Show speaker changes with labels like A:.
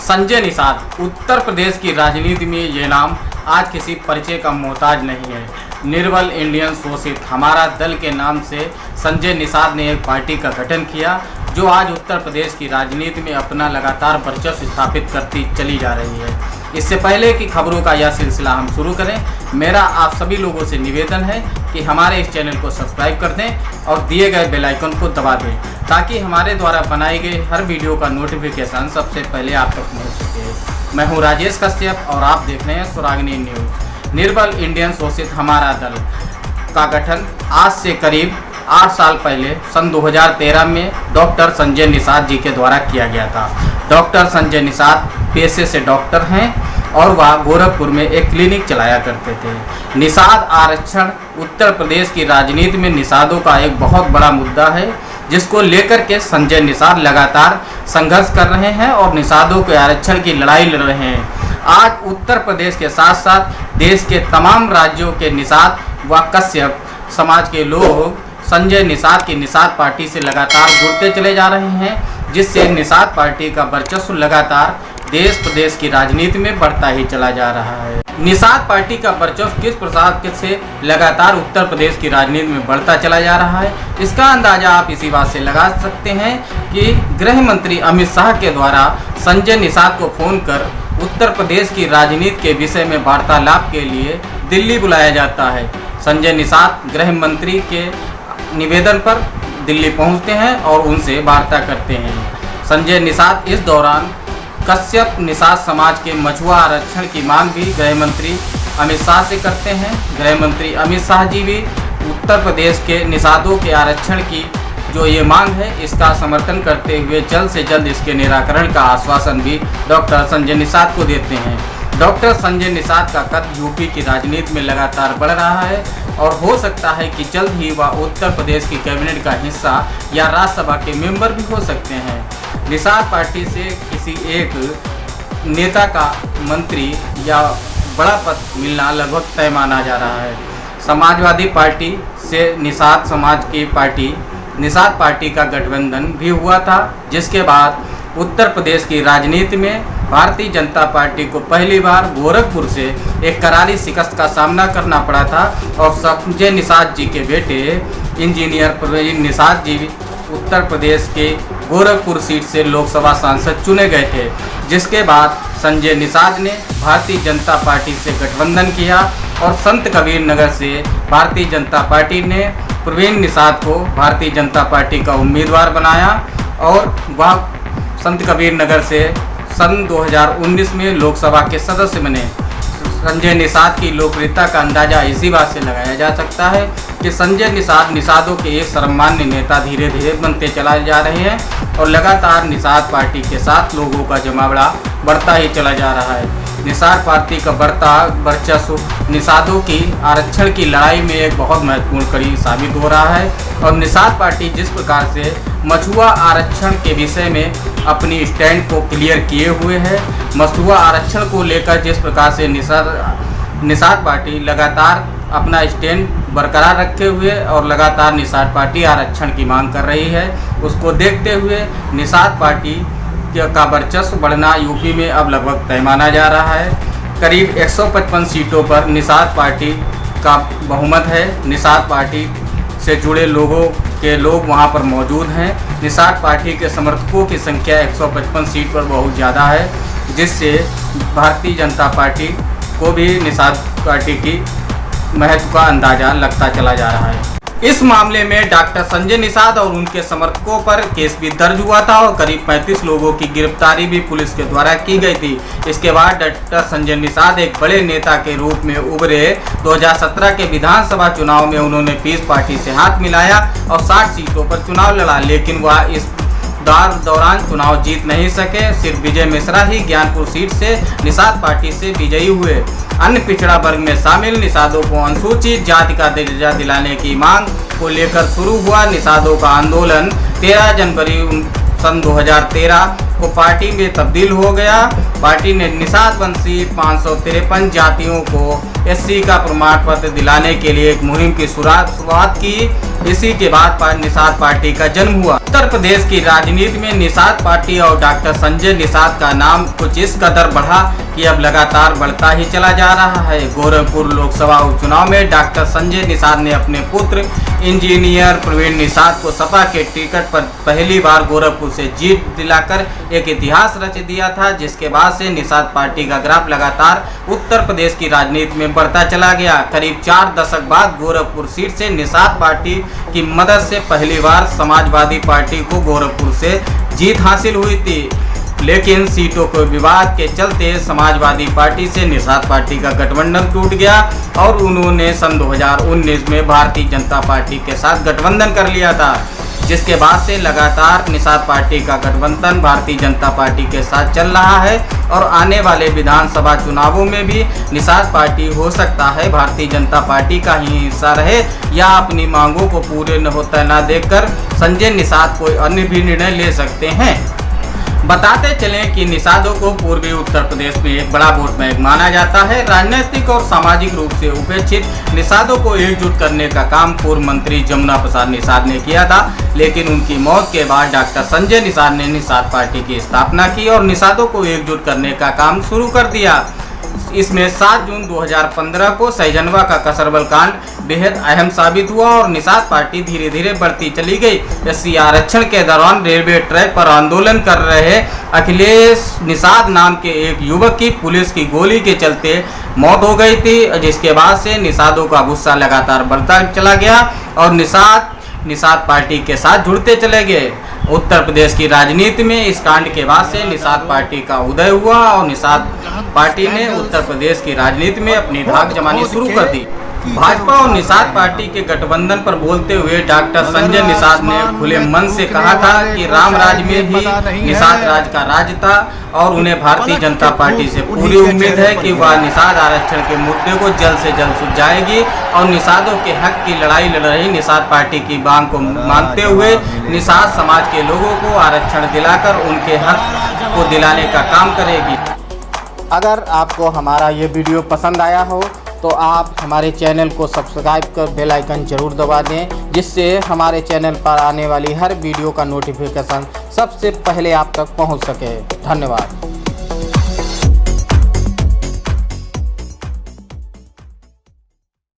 A: संजय निषाद। उत्तर प्रदेश की राजनीति में ये नाम आज किसी परिचय का मोहताज नहीं है। निर्बल इंडियन शोषित हमारा दल के नाम से संजय निषाद ने एक पार्टी का गठन किया जो आज उत्तर प्रदेश की राजनीति में अपना लगातार वर्चस्व स्थापित करती चली जा रही है। इससे पहले कि खबरों का यह सिलसिला हम शुरू करें, मेरा आप सभी लोगों से निवेदन है कि हमारे इस चैनल को सब्सक्राइब कर दें और दिए गए बेल आइकन को दबा दें ताकि हमारे द्वारा बनाई गई हर वीडियो का नोटिफिकेशन सबसे पहले आप तक पहुँच सके। मैं हूँ राजेश कश्यप और आप देख रहे हैं स्वरागिनी न्यूज़। निर्बल इंडियन शोषित हमारा दल का गठन आज से करीब 8 साल पहले सन 2013 में डॉक्टर संजय निषाद जी के द्वारा किया गया था। डॉक्टर संजय निषाद पेशे से डॉक्टर हैं और वह गोरखपुर में एक क्लिनिक चलाया करते थे। निषाद आरक्षण उत्तर प्रदेश की राजनीति में निषादों का एक बहुत बड़ा मुद्दा है जिसको लेकर के संजय निषाद लगातार संघर्ष कर रहे हैं और निषादों के आरक्षण की लड़ाई लड़ रहे हैं। आज उत्तर प्रदेश के साथ साथ देश के तमाम राज्यों के निषाद व कश्यप समाज के लोग संजय निषाद की निषाद पार्टी से लगातार जुड़ते चले जा रहे हैं, जिससे निषाद पार्टी का वर्चस्व लगातार देश प्रदेश की राजनीति में बढ़ता ही चला जा रहा है। निषाद पार्टी का वर्चस्व किस प्रकार से लगातार उत्तर प्रदेश की राजनीति में बढ़ता चला जा रहा है, इसका अंदाजा आप इसी बात से लगा सकते हैं कि गृह मंत्री अमित शाह के द्वारा संजय निषाद को फोन कर उत्तर प्रदेश की राजनीति के विषय में वार्तालाप के लिए दिल्ली बुलाया जाता है। संजय निषाद गृह मंत्री के निवेदन पर दिल्ली पहुंचते हैं और उनसे वार्ता करते हैं। संजय निषाद इस दौरान कश्यप निषाद समाज के मछुआ आरक्षण की मांग भी गृह मंत्री अमित शाह से करते हैं। गृह मंत्री अमित शाह जी भी उत्तर प्रदेश के निषादों के आरक्षण की जो ये मांग है इसका समर्थन करते हुए जल्द से जल्द इसके निराकरण का आश्वासन भी डॉक्टर संजय निषाद को देते हैं। डॉक्टर संजय निषाद का कद यूपी की राजनीति में लगातार बढ़ रहा है और हो सकता है कि जल्द ही वह उत्तर प्रदेश की कैबिनेट का हिस्सा या राज्यसभा के मेंबर भी हो सकते हैं। निषाद पार्टी से किसी एक नेता का मंत्री या बड़ा पद मिलना लगभग तय माना जा रहा है। समाजवादी पार्टी से निषाद पार्टी का गठबंधन भी हुआ था, जिसके बाद उत्तर प्रदेश की राजनीति में भारतीय जनता पार्टी को पहली बार गोरखपुर से एक करारी शिकस्त का सामना करना पड़ा था और संजय निषाद जी के बेटे इंजीनियर प्रवीण निषाद जी उत्तर प्रदेश के गोरखपुर सीट से लोकसभा सांसद चुने गए थे, जिसके बाद संजय निषाद ने भारतीय जनता पार्टी से गठबंधन किया और संत कबीर नगर से भारतीय जनता पार्टी ने प्रवीण निषाद को भारतीय जनता पार्टी का उम्मीदवार बनाया और वह संत कबीर नगर से सन 2019 में लोकसभा के सदस्य बने। संजय निषाद की लोकप्रियता का अंदाजा इसी बात से लगाया जा सकता है कि संजय निषाद निषादों के एक सर्वमान्य नेता धीरे धीरे बनते चला जा रहे हैं और लगातार निषाद पार्टी के साथ लोगों का जमावड़ा बढ़ता ही चला जा रहा है। निषाद पार्टी का बढ़ता वर्चस्व निषादों की आरक्षण की लड़ाई में एक बहुत महत्वपूर्ण कड़ी साबित हो रहा है और निषाद पार्टी जिस प्रकार से मछुआ आरक्षण के विषय में अपनी स्टैंड को क्लियर किए हुए है, मछुआ आरक्षण को लेकर जिस प्रकार से निषाद पार्टी लगातार अपना स्टैंड बरकरार रखे हुए और लगातार निषाद पार्टी आरक्षण की मांग कर रही है, उसको देखते हुए निषाद पार्टी का वर्चस्व बढ़ना यूपी में अब लगभग तय माना जा रहा है। करीब 155 सीटों पर निषाद पार्टी का बहुमत है। निषाद पार्टी से जुड़े लोग वहां पर मौजूद हैं। निषाद पार्टी के समर्थकों की संख्या 155 सीट पर बहुत ज़्यादा है, जिससे भारतीय जनता पार्टी को भी निषाद पार्टी की महत्व का अंदाजा लगता चला जा रहा है। इस मामले में डॉक्टर संजय निषाद और उनके समर्थकों पर केस भी दर्ज हुआ था और करीब 35 लोगों की गिरफ्तारी भी पुलिस के द्वारा की गई थी। इसके बाद डॉक्टर संजय निषाद एक बड़े नेता के रूप में उभरे। 2017 के विधानसभा चुनाव में उन्होंने पीस पार्टी से हाथ मिलाया और 60 सीटों पर चुनाव लड़ा, लेकिन वह इस दौरान चुनाव जीत नहीं सके। सिर्फ विजय मिश्रा ही ज्ञानपुर सीट से निषाद पार्टी से विजयी हुए। अन्य पिछड़ा वर्ग में शामिल निषादों को अनुसूचित जाति का दर्जा दिलाने की मांग को लेकर शुरू हुआ निषादों का आंदोलन 13 जनवरी सन 2013 को पार्टी में तब्दील हो गया। पार्टी ने निषाद वंशी 553 जातियों को एससी का प्रमाण पत्र दिलाने के लिए एक मुहिम की शुरुआत की। इसी के बाद निषाद पार्टी का जन्म हुआ। उत्तर प्रदेश की राजनीति में निषाद पार्टी और डॉक्टर संजय निषाद का नाम कुछ इस कदर बढ़ा कि अब लगातार बढ़ता ही चला जा रहा है। गोरखपुर लोकसभा उपचुनाव में डॉक्टर संजय निषाद ने अपने पुत्र इंजीनियर प्रवीण निषाद को सपा के टिकट पर पहली बार गोरखपुर से जीत दिलाकर एक इतिहास रच दिया था, जिसके बाद से निषाद पार्टी का ग्राफ लगातार उत्तर प्रदेश की राजनीति में बढ़ता चला गया। करीब 4 दशक बाद गोरखपुर सीट से निषाद पार्टी की मदद से पहली बार समाजवादी पार्टी को गोरखपुर से जीत हासिल हुई थी, लेकिन सीटों के विवाद के चलते समाजवादी पार्टी से निषाद पार्टी का गठबंधन टूट गया और उन्होंने सन 2019 में भारतीय जनता पार्टी के साथ गठबंधन कर लिया था, जिसके बाद से लगातार निषाद पार्टी का गठबंधन भारतीय जनता पार्टी के साथ चल रहा है और आने वाले विधानसभा चुनावों में भी निषाद पार्टी हो सकता है भारतीय जनता पार्टी का ही हिस्सा रहे या अपनी मांगों को पूरे होता न देखकर संजय निषाद कोई अन्य भी निर्णय ले सकते हैं। बताते चलें कि निषादों को पूर्वी उत्तर प्रदेश में एक बड़ा वोट बैंक माना जाता है। राजनीतिक और सामाजिक रूप से उपेक्षित निषादों को एकजुट करने का काम पूर्व मंत्री जमुना प्रसाद निषाद ने किया था, लेकिन उनकी मौत के बाद डॉक्टर संजय निषाद ने निषाद पार्टी की स्थापना की और निषादों को एकजुट करने का काम शुरू कर दिया। इसमें 7 जून 2015 को सैजनवा का कसरबल कांड बेहद अहम साबित हुआ और निषाद पार्टी धीरे धीरे बढ़ती चली गई। एससी आरक्षण के दौरान रेलवे ट्रैक पर आंदोलन कर रहे अखिलेश निषाद नाम के एक युवक की पुलिस की गोली के चलते मौत हो गई थी, जिसके बाद से निषादों का गुस्सा लगातार बढ़ता चला गया और निषाद पार्टी के साथ जुड़ते चले गए। उत्तर प्रदेश की राजनीति में इस कांड के बाद से निषाद पार्टी का उदय हुआ और निषाद पार्टी ने उत्तर प्रदेश की राजनीति में अपनी धाक जमानी शुरू कर दी। भाजपा और निषाद पार्टी के गठबंधन पर बोलते हुए डॉक्टर संजय निषाद ने खुले मन से कहा था कि राम राज में ही निषाद राज का राज था और उन्हें भारतीय जनता पार्टी से पूरी उम्मीद है कि वह निषाद आरक्षण के मुद्दे को जल्द से जल्द सुलझाएगी और निषादों के हक की लड़ाई लड़ रही निषाद पार्टी की मांग को मानते हुए निषाद समाज के लोगों को आरक्षण दिलाकर उनके हक को दिलाने का काम करेगी। अगर आपको हमारा ये वीडियो पसंद आया हो तो आप हमारे चैनल को सब्सक्राइब कर बेल आइकन जरूर दबा दें, जिससे हमारे चैनल पर आने वाली हर वीडियो का नोटिफिकेशन सबसे पहले आप तक पहुंच सके। धन्यवाद।